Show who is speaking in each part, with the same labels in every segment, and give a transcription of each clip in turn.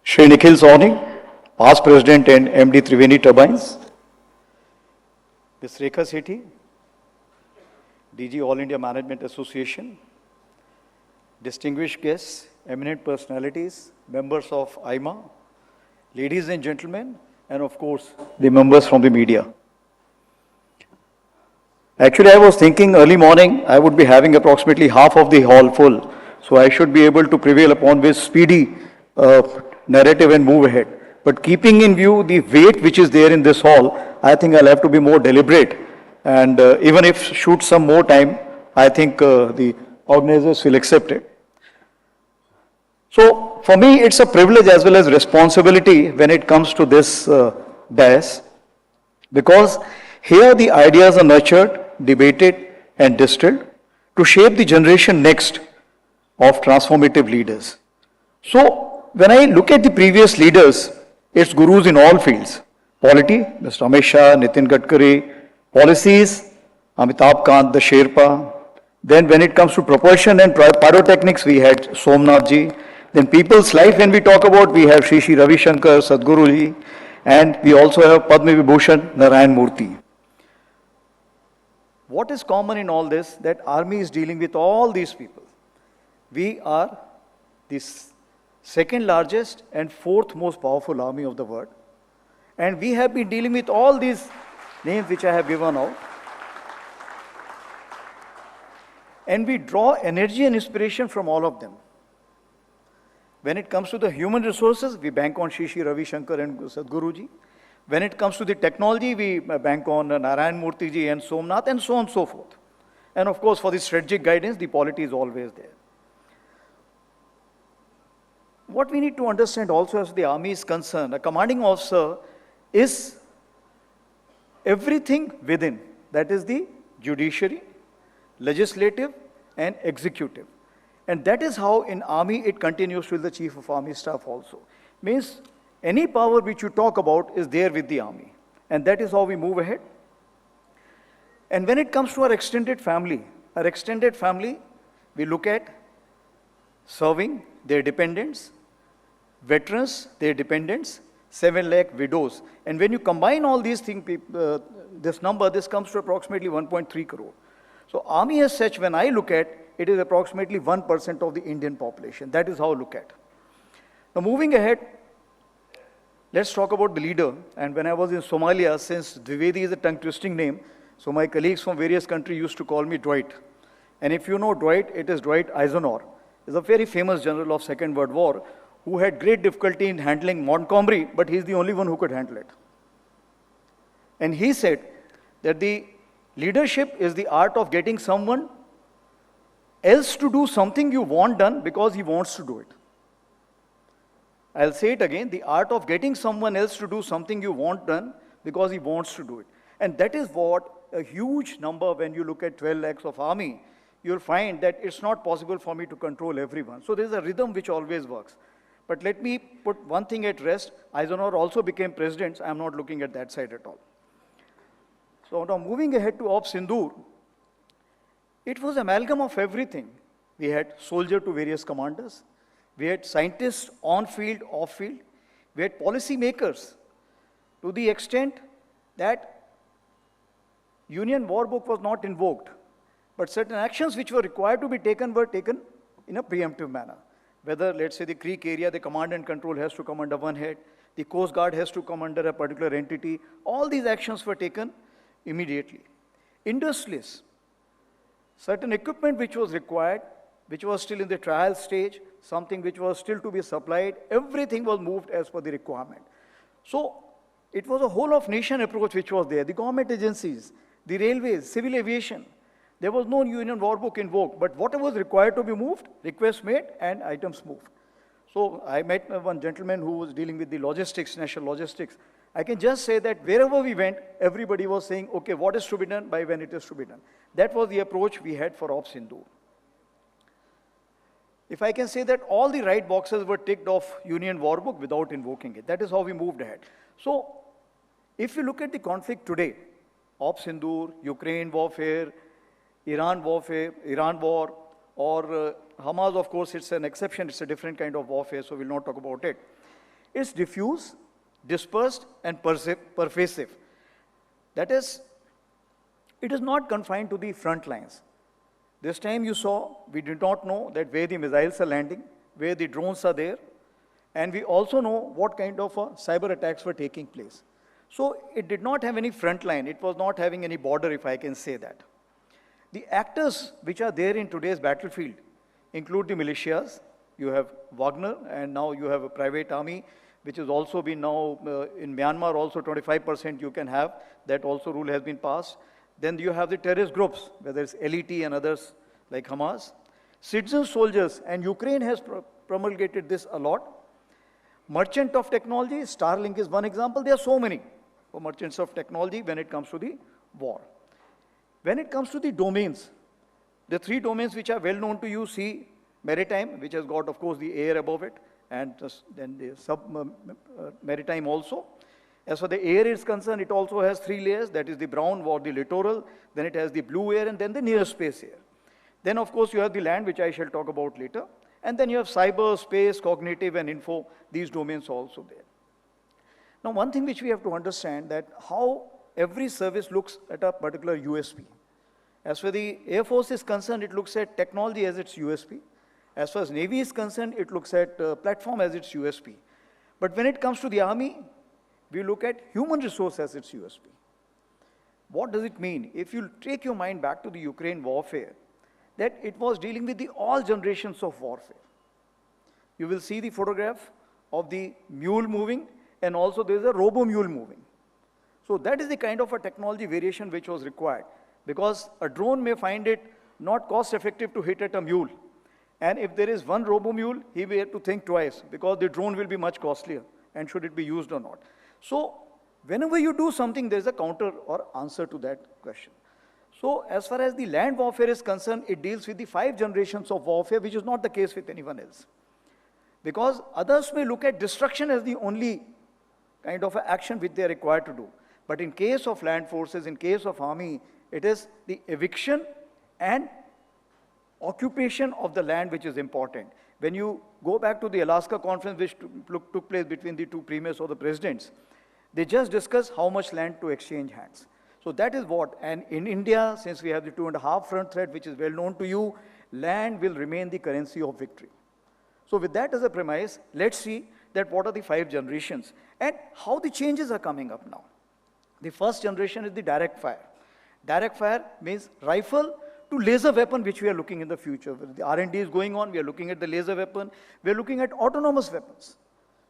Speaker 1: Shri Nikhil Sawhney, past President and MD Triveni Turbines. Ms. Rekha Sethi, DG All India Management Association. Distinguished guests, eminent personalities, members of AIMA, ladies and gentlemen, and of course, the members from the media. Actually, I was thinking early morning, I would be having approximately half of the hall full, so I should be able to prevail upon this speedy narrative and move ahead. But keeping in view the weight which is there in this hall, I think I'll have to be more deliberate. And even if shoot some more time, I think the organizers will accept it. So for me, it's a privilege as well as responsibility when it comes to this dais, because here the ideas are nurtured, debated and distilled to shape the generation next of transformative leaders. So when I look at the previous leaders, it's gurus in all fields. Polity, Mr. Amit Shah, Nitin Gadkari, policies, Amitabh Kant, the Sherpa. Then when it comes to propulsion and pyrotechnics, we had Somnath ji. Then people's life, when we talk about, we have Shri Ravi Shankar, Sadhguru ji, and we also have Padma Vibhushan, Narayan Murthy. What is common in all this? That army is dealing with all these people. We are the second largest and fourth most powerful army of the world. And we have been dealing with all these names which I have given out. And we draw energy and inspiration from all of them. When it comes to the human resources, we bank on Shri Ravi Shankar and Sadhguru ji. When it comes to the technology, we bank on Narayan Murthy ji and Somnath and so on and so forth. And of course, for the strategic guidance, the polity is always there. What we need to understand also as the army is concerned, a commanding officer is everything within. That is the judiciary, legislative and executive. And that is how in army it continues with the chief of army staff also. Means any power which you talk about is there with the army. And that is how we move ahead. And when it comes to our extended family, we look at serving their dependents, veterans, their dependents, 7 lakh widows. And when you combine all these things, this number, this comes to approximately 1.3 crore. So army as such, when I look at, it is approximately 1% of the Indian population. That is how I look at. Now moving ahead, let's talk about the leader. And when I was in Somalia, since Dwivedi is a tongue-twisting name, so my colleagues from various countries used to call me Dwight. And if you know Dwight, it is Dwight Eisenhower. He's a very famous general of Second World War who had great difficulty in handling Montgomery, but he's the only one who could handle it. And he said that the leadership is the art of getting someone else to do something you want done because he wants to do it. I'll say it again, the art of getting someone else to do something you want done because he wants to do it. And that is what a huge number, when you look at 12 lakhs of army, you'll find that it's not possible for me to control everyone. So there's a rhythm which always works. But let me put one thing at rest. Eisenhower also became president. So I'm not looking at that side at all. So now moving ahead to Op Sindoor, it was amalgam of everything. We had soldier to various commanders. We had scientists on field, off field. We had policy makers to the extent that Union War Book was not invoked. But certain actions which were required to be taken were taken in a preemptive manner. Whether, let's say, the Creek area, the command and control has to come under one head, the Coast Guard has to come under a particular entity. All these actions were taken immediately. Industrialists, certain equipment which was required, which was still in the trial stage, something which was still to be supplied, everything was moved as per the requirement. So it was a whole of nation approach which was there. The government agencies, the railways, civil aviation, there was no Union War Book invoked, but whatever was required to be moved, requests made and items moved. So I met one gentleman who was dealing with the logistics, national logistics. I can just say that wherever we went, everybody was saying, okay, what is to be done, by when it is to be done. That was the approach we had for Op Sindoor. If I can say that all the right boxes were ticked off Union War Book without invoking it. That is how we moved ahead. So if you look at the conflict today, Op Sindoor, Ukraine warfare, Iran warfare, Iran war, or Hamas, of course, it's an exception. It's a different kind of warfare, so we'll not talk about it. It's diffuse, dispersed, and pervasive. That is, it is not confined to the front lines. This time you saw, we did not know that where the missiles are landing, where the drones are there, and we also know what kind of cyber attacks were taking place. So it did not have any front line. It was not having any border, if I can say that. The actors which are there in today's battlefield include the militias. You have Wagner, and now you have a private army, which has also been now in Myanmar also 25% you can have. That also rule has been passed. Then you have the terrorist groups, whether it's LET and others like Hamas. Citizen soldiers, and Ukraine has promulgated this a lot. Merchant of technology, Starlink is one example. There are so many for merchants of technology when it comes to the war. When it comes to the domains, the three domains which are well known to you, sea, maritime, which has got, of course, the air above it, and then the maritime also. As far as the air is concerned, it also has three layers. That is the brown or the littoral, then it has the blue air, and then the near space air. Then, of course, you have the land, which I shall talk about later. And then you have cyber, space, cognitive, and info, these domains also there. Now, one thing which we have to understand that how every service looks at a particular USP. As far as the Air Force is concerned, it looks at technology as its USP. As far as Navy is concerned, it looks at platform as its USP. But when it comes to the Army, we look at human resource as its USP. What does it mean? If you take your mind back to the Ukraine warfare, that it was dealing with the all generations of warfare. You will see the photograph of the mule moving, and also there is a robo-mule moving. So that is the kind of a technology variation which was required, because a drone may find it not cost-effective to hit at a mule. And if there is one robo-mule, he will have to think twice, because the drone will be much costlier, and should it be used or not. So whenever you do something, there is a counter or answer to that question. So as far as the land warfare is concerned, it deals with the 5 generations of warfare, which is not the case with anyone else. Because others may look at destruction as the only kind of action which they are required to do. But in case of land forces, in case of army, it is the eviction and occupation of the land which is important. When you go back to the Alaska conference which took place between the two premiers or the presidents, they just discussed how much land to exchange hands. So that is what, and in India, since we have the 2.5 front threat, which is well known to you, land will remain the currency of victory. So with that as a premise, let's see that what are the 5 generations and how the changes are coming up now. The first generation is the direct fire. Direct fire means rifle to laser weapon, which we are looking in the future. The R&D is going on, we are looking at the laser weapon, we are looking at autonomous weapons.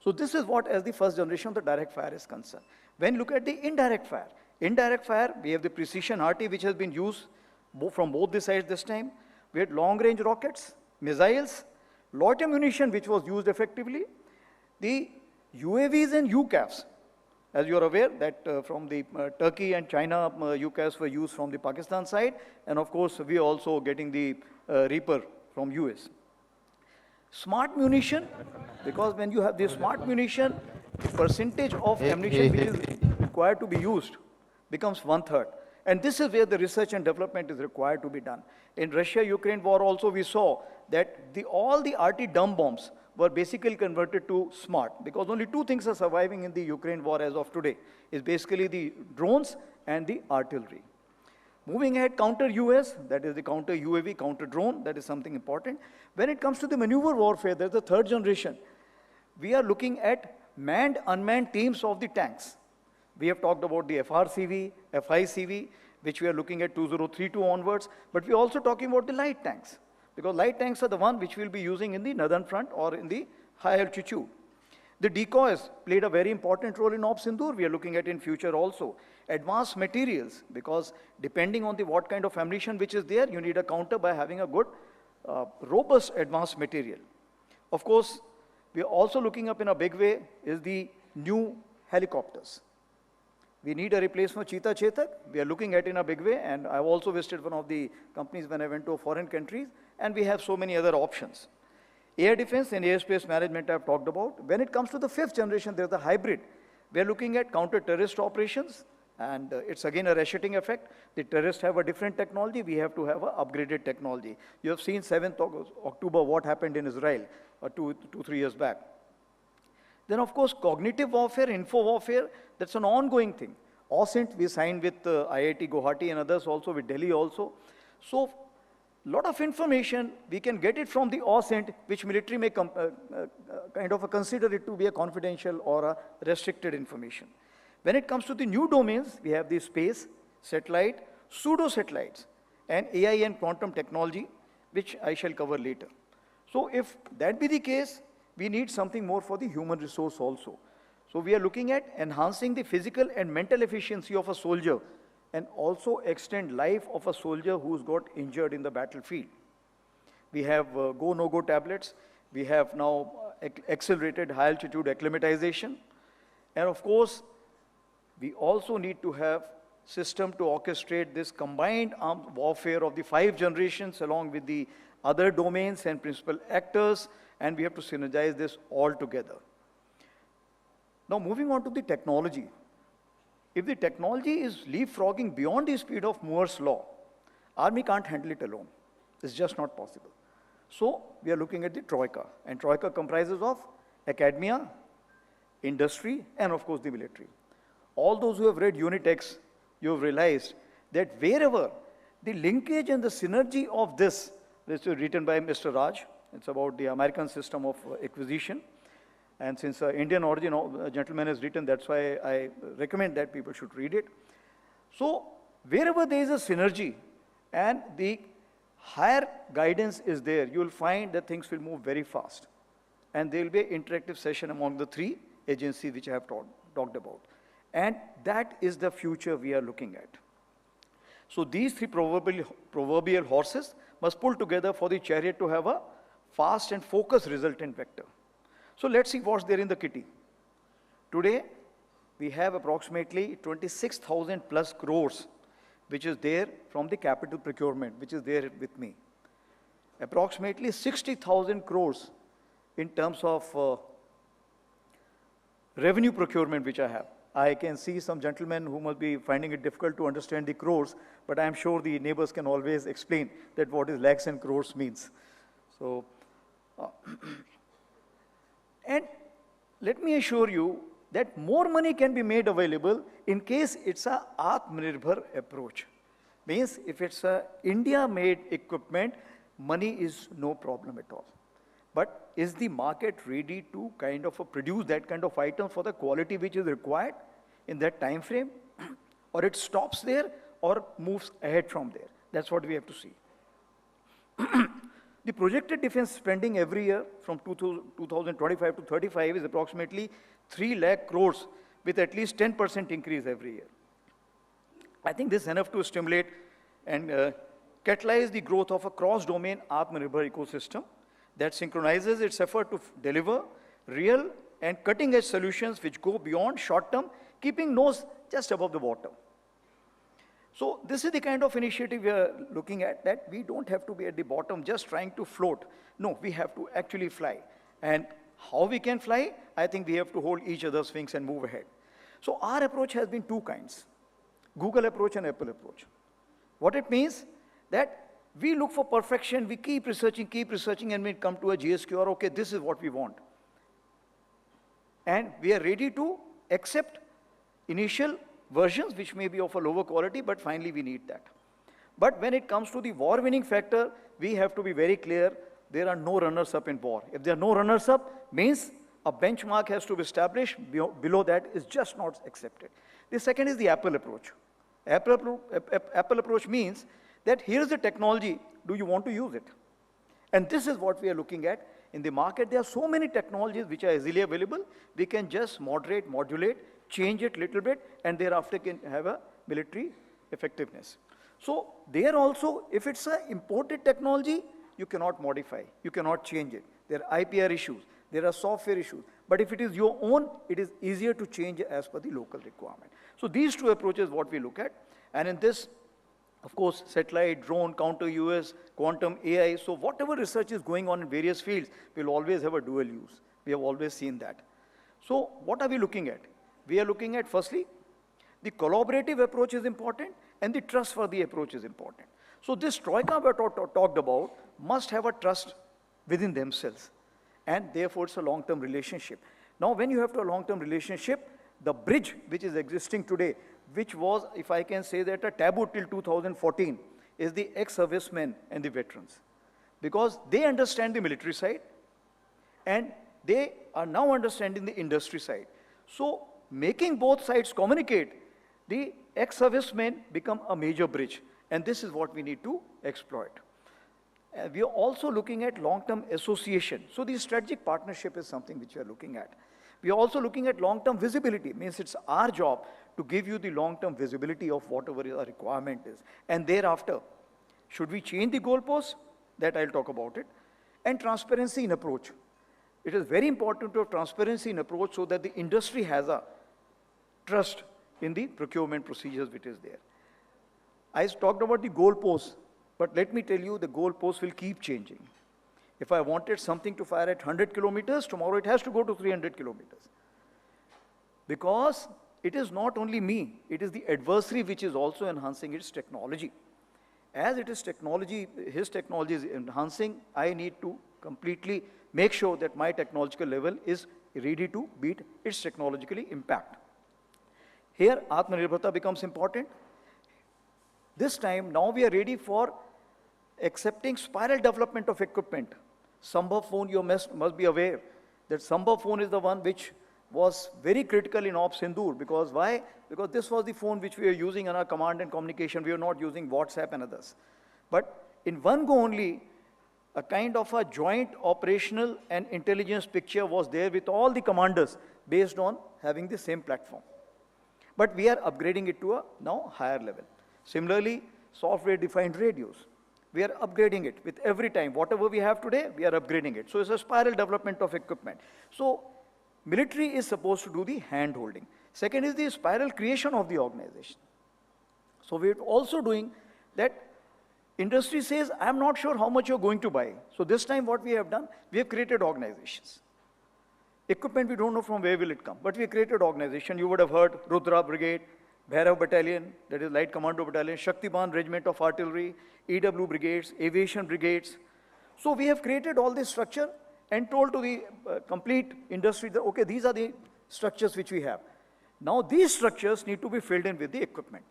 Speaker 1: So this is what as the first generation of the direct fire is concerned. When you look at the indirect fire, we have the precision RT which has been used from both the sides this time. We had long-range rockets, missiles, loiter munition which was used effectively, the UAVs and UCAVs. As you are aware that from the Turkey and China, UCAVs were used from the Pakistan side, and of course we are also getting the Reaper from US. Smart munition, because when you have the smart munition, the percentage of ammunition which is required to be used becomes 1/3. And this is where the research and development is required to be done. In Russia-Ukraine war also we saw that all the RT dumb bombs were basically converted to smart, because only 2 things are surviving in the Ukraine war as of today, is basically the drones and the artillery. Moving ahead, counter-US, that is the counter-UAV, counter-drone, that is something important. When it comes to the maneuver warfare, there's the 3rd generation. We are looking at manned, unmanned teams of the tanks. We have talked about the FRCV, FICV, which we are looking at 2032 onwards, but we're also talking about the light tanks, because light tanks are the one which we'll be using in the northern front or in the high altitude. The decoys played a very important role in Op Sindoor. We are looking at in future also. Advanced materials, because depending on the what kind of ammunition which is there, you need a counter by having a good, robust advanced material. Of course, we are also looking up in a big way is the new helicopters. We need a replacement for Cheetah Chetak. We are looking at in a big way, and I've also visited one of the companies when I went to foreign countries, and we have so many other options. Air defense and airspace management I've talked about. When it comes to the 5th generation, there's a hybrid. We're looking at counter-terrorist operations, and it's again a ratcheting effect. The terrorists have a different technology, we have to have an upgraded technology. You have seen 7th October what happened in Israel 2-3 years back. Then, of course, cognitive warfare, info warfare, that's an ongoing thing. AWSINT, we signed with IIT Guwahati and others also, with Delhi also. So, lot of information, we can get it from the AWSINT, which military may kind of consider it to be a confidential or a restricted information. When it comes to the new domains, we have the space, satellite, pseudo-satellites, and AI and quantum technology, which I shall cover later. So if that be the case, we need something more for the human resource also. So we are looking at enhancing the physical and mental efficiency of a soldier and also extend life of a soldier who's got injured in the battlefield. We have go, no-go tablets. We have now accelerated high-altitude acclimatization. And of course, we also need to have system to orchestrate this combined armed warfare of the 5 generations along with the other domains and principal actors, and we have to synergize this all together. Now, moving on to the technology. If the technology is leapfrogging beyond the speed of Moore's law, Army can't handle it alone. It's just not possible. So, we are looking at the Troika, and Troika comprises of academia, industry, and of course the military. All those who have read Unit X, you have realized that wherever the linkage and the synergy of this is written by Mr. Raj, it's about the American system of acquisition. And since Indian origin gentleman has written, that's why I recommend that people should read it. So wherever there is a synergy and the higher guidance is there, you will find that things will move very fast. And there will be an interactive session among the 3 agencies which I have talked about. And that is the future we are looking at. So these 3 proverbial horses must pull together for the chariot to have a fast and focused resultant vector. So let's see what's there in the kitty. Today, we have approximately 26,000 plus crores, which is there from the capital procurement, which is there with me. Approximately 60,000 crores in terms of revenue procurement, which I have. I can see some gentlemen who must be finding it difficult to understand the crores, but I'm sure the neighbors can always explain that what is lakhs and crores means. So, and let me assure you that more money can be made available in case it's a Atmanirbhar approach. Means if it's a India-made equipment, money is no problem at all. But is the market ready to kind of produce that kind of item for the quality which is required in that time frame? Or it stops there or moves ahead from there? That's what we have to see. The projected defense spending every year from 2025 to 35 is approximately 3 lakh crores with at least 10% increase every year. I think this is enough to stimulate and catalyze the growth of a cross-domain Atmanirbhar ecosystem that synchronizes its effort to deliver real and cutting-edge solutions which go beyond short-term, keeping nose just above the water. So this is the kind of initiative we are looking at, that we don't have to be at the bottom just trying to float. No, we have to actually fly. And how we can fly? I think we have to hold each other's wings and move ahead. So our approach has been 2 kinds, Google approach and Apple approach. What it means that we look for perfection, we keep researching, and we come to a GSQR, okay, this is what we want. And we are ready to accept initial versions which may be of a lower quality, but finally we need that. But when it comes to the war-winning factor, we have to be very clear, there are no runners-up in war. If there are no runners-up, means a benchmark has to be established, below that is just not accepted. The second is the Apple approach. Apple approach means that here's the technology, do you want to use it? And this is what we are looking at. In the market, there are so many technologies which are easily available. We can just moderate, modulate, change it a little bit, and thereafter can have a military effectiveness. So there also, if it's an imported technology, you cannot modify, you cannot change it. There are IPR issues, there are software issues. But if it is your own, it is easier to change as per the local requirement. So these 2 approaches what we look at. And in this, of course, satellite, drone, counter-UAS, quantum, AI. So whatever research is going on in various fields will always have a dual use. We have always seen that. So what are we looking at? We are looking at, firstly, the collaborative approach is important and the trustworthy approach is important. So this Troika we talked about must have a trust within themselves. And therefore, it's a long-term relationship. Now, when you have a long-term relationship, the bridge which is existing today, which was, if I can say that, a taboo till 2014, is the ex-servicemen and the veterans. Because they understand the military side, and they are now understanding the industry side. So, making both sides communicate, the ex-servicemen become a major bridge, and this is what we need to exploit. We are also looking at long-term association. So the strategic partnership is something which we are looking at. We are also looking at long-term visibility. Means it's our job to give you the long-term visibility of whatever your requirement is. And thereafter, should we change the goalposts? That I'll talk about it. And transparency in approach. It is very important to have transparency in approach so that the industry has a trust in the procurement procedures which is there. I talked about the goalposts. But let me tell you, the goalposts will keep changing. If I wanted something to fire at 100 kilometers, tomorrow it has to go to 300 kilometers. Because it is not only me, it is the adversary which is also enhancing its technology. As it is technology, his technology is enhancing, I need to completely make sure that my technological level is ready to beat its technological impact. Here, Atmanirbharta becomes important. This time, now we are ready for accepting spiral development of equipment. Sambhav phone, you must be aware that Sambhav phone is the one which was very critical in Op Sindoor. Because why? Because this was the phone which we are using in our command and communication. We are not using WhatsApp and others. But in one go only, a kind of a joint operational and intelligence picture was there with all the commanders based on having the same platform. But we are upgrading it to a now higher level. Similarly, software-defined radios. We are upgrading it with every time. Whatever we have today, we are upgrading it. So it's a spiral development of equipment. So military is supposed to do the hand-holding. Second is the spiral creation of the organization. So we're also doing that. Industry says, I'm not sure how much you're going to buy. So this time what we have done, we have created organizations. Equipment, we don't know from where will it come. But we have created organization. You would have heard Rudra Brigade, Bhairav Battalion, that is Light Commando Battalion, Shaktiban Regiment of Artillery, EW Brigades, Aviation Brigades. So we have created all this structure and told to the complete industry that, okay, these are the structures which we have. Now these structures need to be filled in with the equipment.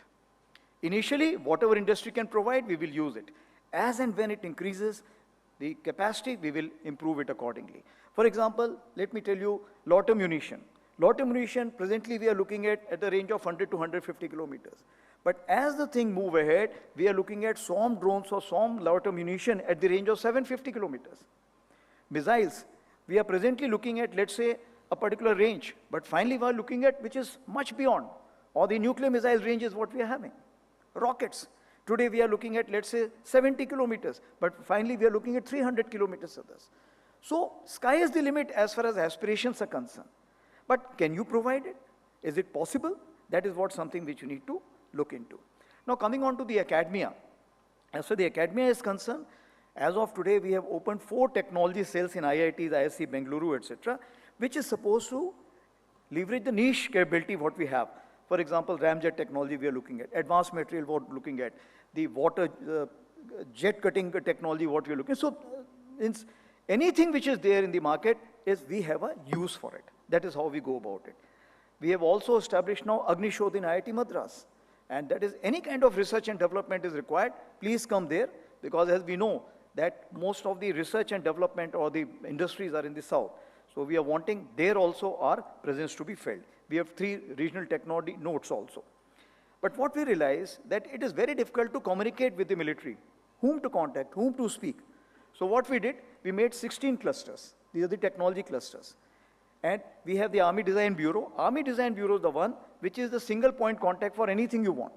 Speaker 1: Initially, whatever industry can provide, we will use it. As and when it increases the capacity, we will improve it accordingly. For example, let me tell you, lot ammunition. Lot ammunition, presently we are looking at a range of 100 to 150 kilometers. But as the thing move ahead, we are looking at SOM drones or SOM lot ammunition at the range of 750 kilometers. Missiles, we are presently looking at, let's say, a particular range, but finally we are looking at which is much beyond. Or the nuclear missile range is what we are having. Rockets, today we are looking at, let's say, 70 kilometers, but finally we are looking at 300 kilometers of this. So, sky is the limit as far as aspirations are concerned. But can you provide it? Is it possible? That is what something which you need to look into. Now coming on to the academia. As far as the academia is concerned, as of today we have opened 4 technology cells in IITs, ISC, Bengaluru, etc., which is supposed to leverage the niche capability what we have. For example, ramjet technology we are looking at, advanced material what we are looking at, the water jet cutting technology what we are looking at. So anything which is there in the market is we have a use for it. That is how we go about it. We have also established now Agni Shodh in IIT Madras. And that is any kind of research and development is required, please come there, because as we know that most of the research and development or the industries are in the south. So we are wanting there also our presence to be felt. We have 3 regional technology nodes also. But what we realize that it is very difficult to communicate with the military, whom to contact, whom to speak. So what we did, we made 16 clusters. These are the technology clusters. And we have the Army Design Bureau. Army Design Bureau is the one which is the single point contact for anything you want.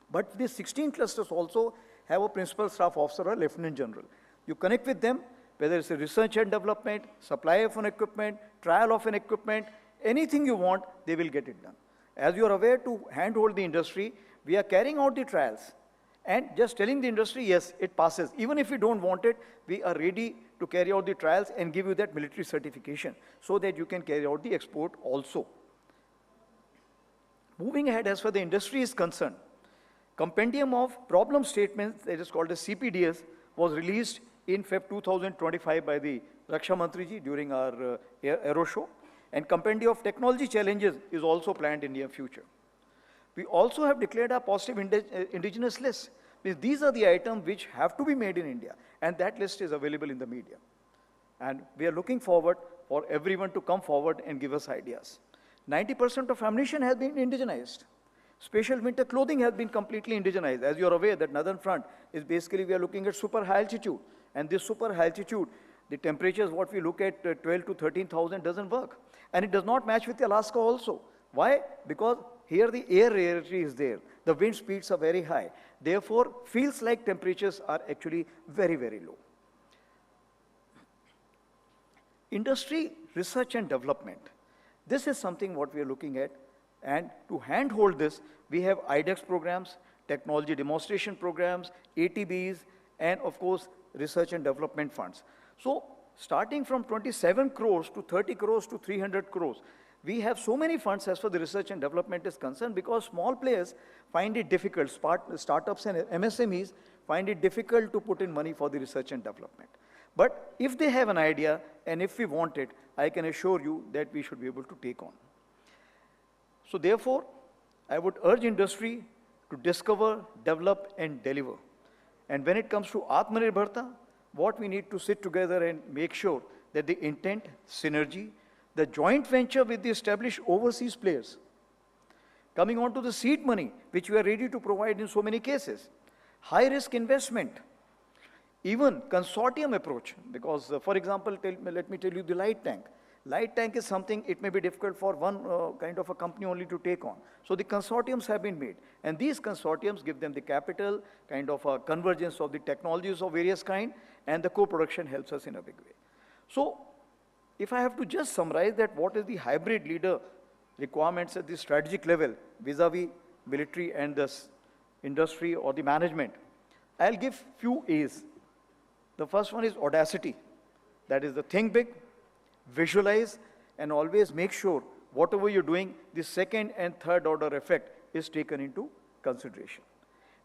Speaker 1: But these 16 clusters also have a principal staff officer or lieutenant general. You connect with them, whether it's a research and development, supply of an equipment, trial of an equipment, anything you want, they will get it done. As you are aware, to handhold the industry, we are carrying out the trials and just telling the industry, yes, it passes. Even if we don't want it, we are ready to carry out the trials and give you that military certification so that you can carry out the export also. Moving ahead, as far as the industry is concerned, Compendium of Problem Statements, that is called as CPDS, was released in Feb 2025 by the Raksha Mantri ji during our Aero Show. And compendium of technology challenges is also planned in near future. We also have declared a positive indigenous list. These are the items which have to be made in India, and that list is available in the media. And we are looking forward for everyone to come forward and give us ideas. 90% of ammunition has been indigenized. Special winter clothing has been completely indigenized. As you are aware, that northern front is basically, we are looking at super high altitude. And this super high altitude, the temperatures, what we look at 12 to 13,000 doesn't work. And it does not match with Alaska also. Why? Because here the air rarity is there. The wind speeds are very high. Therefore, feels like temperatures are actually very, very low. Industry, research and development. This is something what we are looking at. And to handhold this, we have IDEX programs, technology demonstration programs, ATBs, and of course, research and development funds. So, starting from 27 crores to 30 crores to 300 crores, we have so many funds as far as the research and development is concerned, because small players find it difficult, startups and MSMEs find it difficult to put in money for the research and development. But if they have an idea, and if we want it, I can assure you that we should be able to take on. So therefore, I would urge industry to discover, develop, and deliver. And when it comes to Atmanirbharta, what we need to sit together and make sure that the intent, synergy, the joint venture with the established overseas players, coming on to the seed money, which we are ready to provide in so many cases, high-risk investment, even consortium approach, because, for example, let me tell you the light tank. Light tank is something, it may be difficult for one kind of a company only to take on. So the consortiums have been made. And these consortiums give them the capital, kind of a convergence of the technologies of various kind, and the co-production helps us in a big way. So if I have to just summarize that what is the hybrid leader requirements at the strategic level vis-a-vis military and the industry or the management, I'll give few A's. The first one is audacity. That is the think big, visualize, and always make sure whatever you're doing, the second and third order effect is taken into consideration.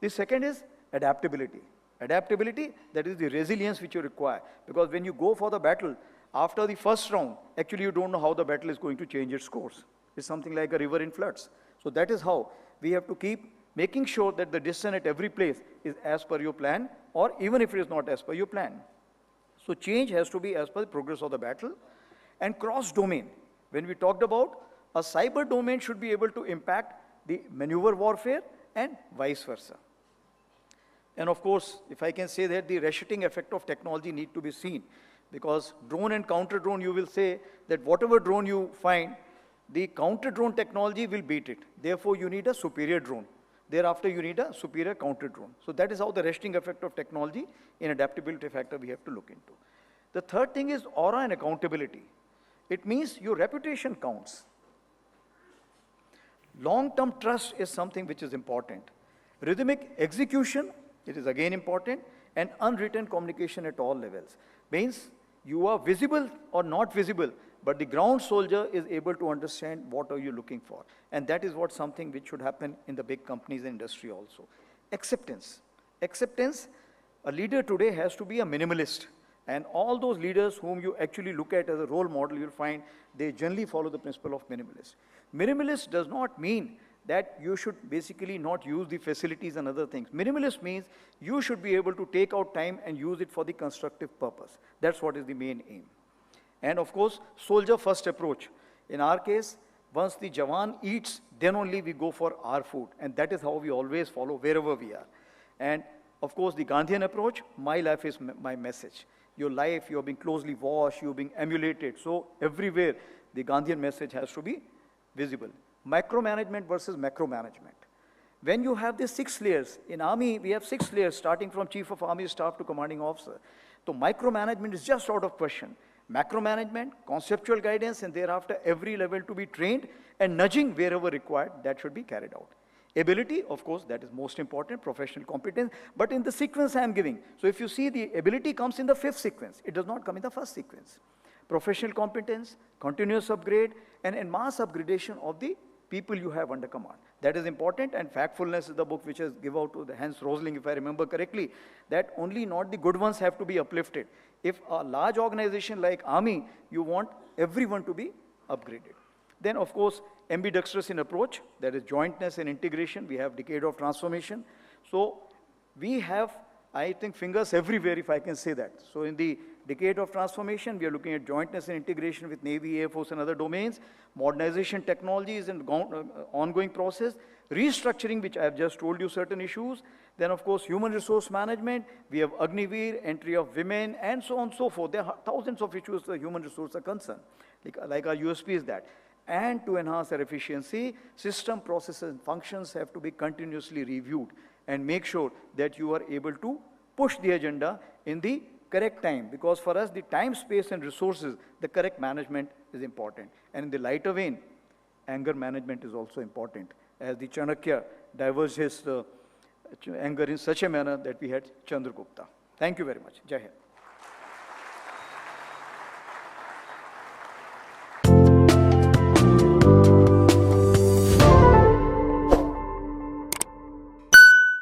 Speaker 1: The second is adaptability. Adaptability, that is the resilience which you require. Because when you go for the battle, after the first round, actually you don't know how the battle is going to change its course. It's something like a river in floods. So that is how we have to keep making sure that the decision at every place is as per your plan, or even if it is not as per your plan. So change has to be as per the progress of the battle. And cross-domain, when we talked about, a cyber domain should be able to impact the maneuver warfare and vice versa. And of course, if I can say that the ratcheting effect of technology need to be seen, because drone and counter drone, you will say that whatever drone you find, the counter drone technology will beat it. Therefore, you need a superior drone. Thereafter, you need a superior counter drone. So that is how the ratcheting effect of technology in adaptability factor we have to look into. The third thing is aura and accountability. It means your reputation counts. Long-term trust is something which is important. Rhythmic execution, it is again important, and unwritten communication at all levels. Means you are visible or not visible, but the ground soldier is able to understand what are you looking for. And that is what something which should happen in the big companies and industry also. Acceptance. Acceptance, a leader today has to be a minimalist. And all those leaders whom you actually look at as a role model, you'll find they generally follow the principle of minimalist. Minimalist does not mean that you should basically not use the facilities and other things. Minimalist means you should be able to take out time and use it for the constructive purpose. That's what is the main aim. And of course, soldier first approach. In our case, once the Jawan eats, then only we go for our food. And that is how we always follow wherever we are. And of course, the Gandhian approach, my life is my message. Your life, you're being closely watched, you're being emulated. So everywhere, the Gandhian message has to be visible. Micromanagement versus macromanagement. When you have these 6 layers, in Army, we have 6 layers, starting from Chief of Army Staff to Commanding Officer. So micromanagement is just out of question. Macromanagement, conceptual guidance, and thereafter every level to be trained, and nudging wherever required, that should be carried out. Ability, of course, that is most important, professional competence, but in the sequence I am giving. So if you see, the ability comes in the 5th sequence. It does not come in the 1st sequence. Professional competence, continuous upgrade, and mass upgradation of the people you have under command. That is important, and Factfulness is the book which is given out to the Hans Rosling, if I remember correctly, that only not the good ones have to be uplifted. If a large organization like Army, you want everyone to be upgraded. Then, of course, ambidextrous in approach, that is jointness and integration. We have decade of transformation. So we have, I think, fingers everywhere, if I can say that. So in the decade of transformation, we are looking at jointness and integration with Navy, Air Force, and other domains, modernization technologies and ongoing process, restructuring, which I have just told you certain issues. Then, of course, human resource management. We have Agniveer, entry of women, and so on and so forth. There are thousands of issues the human resource are concerned. Like our USP is that. And to enhance their efficiency, system, processes, and functions have to be continuously reviewed and make sure that you are able to push the agenda in the correct time. Because for us, the time, space, and resources, the correct management is important. And in the lighter vein, anger management is also important. As the Chanakya diverged his anger in such a manner that we had Chandragupta. Thank you very much. Jai Hind.